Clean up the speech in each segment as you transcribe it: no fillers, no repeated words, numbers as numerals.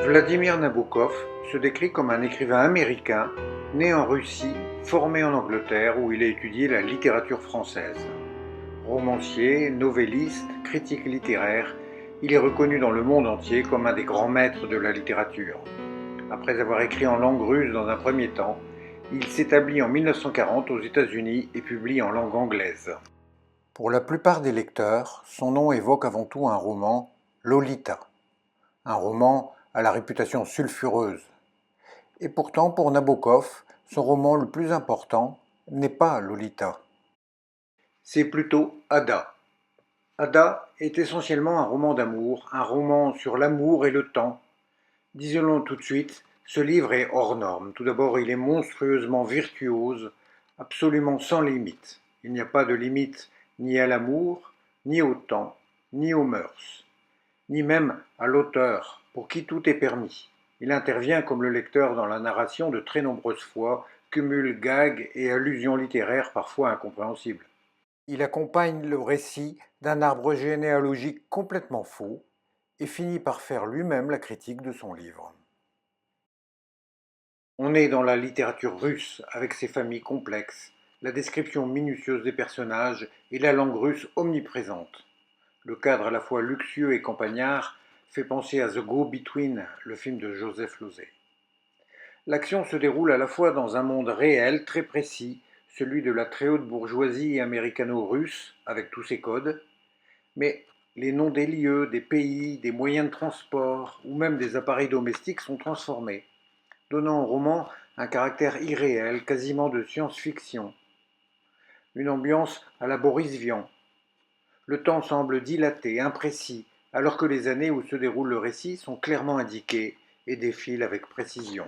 Vladimir Nabokov se décrit comme un écrivain américain, né en Russie, formé en Angleterre où il a étudié la littérature française. Romancier, novelliste, critique littéraire, il est reconnu dans le monde entier comme un des grands maîtres de la littérature. Après avoir écrit en langue russe dans un premier temps, il s'établit en 1940 aux États-Unis et publie en langue anglaise. Pour la plupart des lecteurs, son nom évoque avant tout un roman, Lolita. Un roman à la réputation sulfureuse. Et pourtant, pour Nabokov, son roman le plus important n'est pas Lolita. C'est plutôt Ada. Ada est essentiellement un roman d'amour, un roman sur l'amour et le temps. Disons-le tout de suite, ce livre est hors norme. Tout d'abord, il est monstrueusement virtuose, absolument sans limite. Il n'y a pas de limite ni à l'amour, ni au temps, ni aux mœurs, ni même à l'auteur, pour qui tout est permis. Il intervient comme le lecteur dans la narration de très nombreuses fois, cumule gags et allusions littéraires parfois incompréhensibles. Il accompagne le récit d'un arbre généalogique complètement faux et finit par faire lui-même la critique de son livre. On est dans la littérature russe avec ses familles complexes, la description minutieuse des personnages et la langue russe omniprésente. Le cadre à la fois luxueux et campagnard fait penser à The Go-Between, le film de Joseph Losey. L'action se déroule à la fois dans un monde réel très précis, celui de la très haute bourgeoisie américano-russe, avec tous ses codes, mais les noms des lieux, des pays, des moyens de transport ou même des appareils domestiques sont transformés, donnant au roman un caractère irréel, quasiment de science-fiction. Une ambiance à la Boris Vian. Le temps semble dilaté, imprécis, alors que les années où se déroule le récit sont clairement indiquées et défilent avec précision.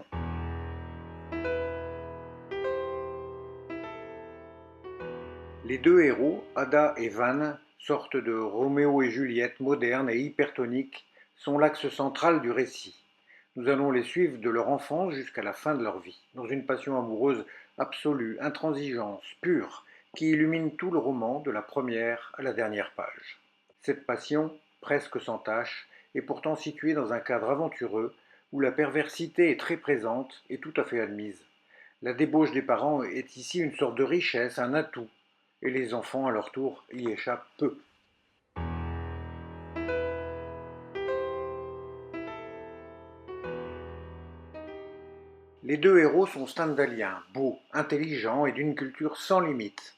Les deux héros, Ada et Van, sorte de Roméo et Juliette moderne et hypertonique, sont l'axe central du récit. Nous allons les suivre de leur enfance jusqu'à la fin de leur vie, dans une passion amoureuse absolue, intransigeance, pure, qui illumine tout le roman de la première à la dernière page. Cette passion, presque sans tache, est pourtant située dans un cadre aventureux où la perversité est très présente et tout à fait admise. La débauche des parents est ici une sorte de richesse, un atout, et les enfants, à leur tour, y échappent peu. Les deux héros sont stendhaliens, beaux, intelligents et d'une culture sans limite.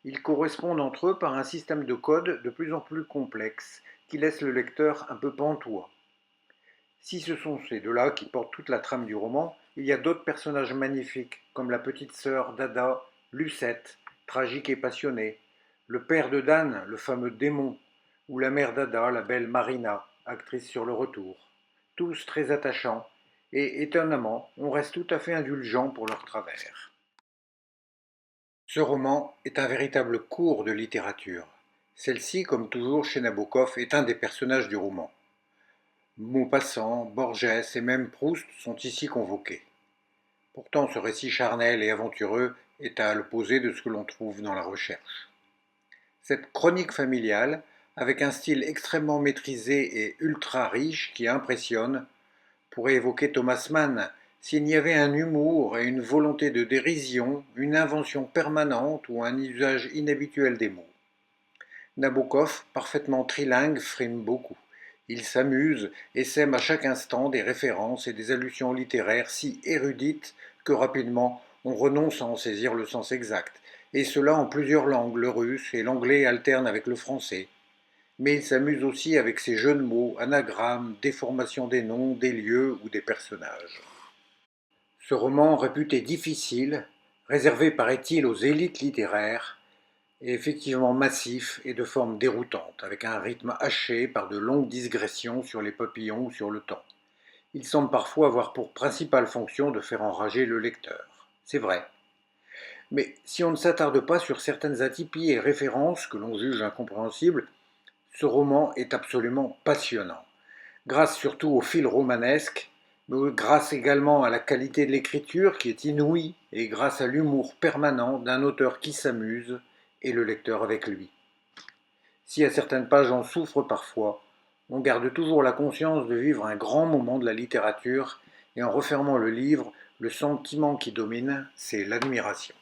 Ils correspondent entre eux par un système de code de plus en plus complexe qui laisse le lecteur un peu pantois. Si ce sont ces deux-là qui portent toute la trame du roman, il y a d'autres personnages magnifiques, comme la petite sœur d'Ada, Lucette, tragique et passionnée, le père de Dan, le fameux démon, ou la mère d'Ada, la belle Marina, actrice sur le retour. Tous très attachants, et étonnamment, on reste tout à fait indulgent pour leur travers. Ce roman est un véritable cours de littérature. Celle-ci, comme toujours chez Nabokov, est un des personnages du roman. Maupassant, Borges et même Proust sont ici convoqués. Pourtant, ce récit charnel et aventureux est à l'opposé de ce que l'on trouve dans la recherche. Cette chronique familiale, avec un style extrêmement maîtrisé et ultra riche qui impressionne, pourrait évoquer Thomas Mann s'il y avait un humour et une volonté de dérision, une invention permanente ou un usage inhabituel des mots. Nabokov, parfaitement trilingue, frime beaucoup. Il s'amuse et sème à chaque instant des références et des allusions littéraires si érudites que rapidement on renonce à en saisir le sens exact, et cela en plusieurs langues, le russe et l'anglais alternent avec le français. Mais il s'amuse aussi avec ses jeux de mots, anagrammes, déformations des noms, des lieux ou des personnages. Ce roman réputé difficile, réservé paraît-il aux élites littéraires, est effectivement massif et de forme déroutante, avec un rythme haché par de longues digressions sur les papillons ou sur le temps. Il semble parfois avoir pour principale fonction de faire enrager le lecteur. C'est vrai. Mais si on ne s'attarde pas sur certaines atypies et références que l'on juge incompréhensibles, ce roman est absolument passionnant. Grâce surtout au fil romanesque, mais grâce également à la qualité de l'écriture qui est inouïe et grâce à l'humour permanent d'un auteur qui s'amuse et le lecteur avec lui. Si à certaines pages on souffre parfois, On garde toujours la conscience de vivre un grand moment de la littérature, et en refermant le livre, le sentiment qui domine, c'est l'admiration.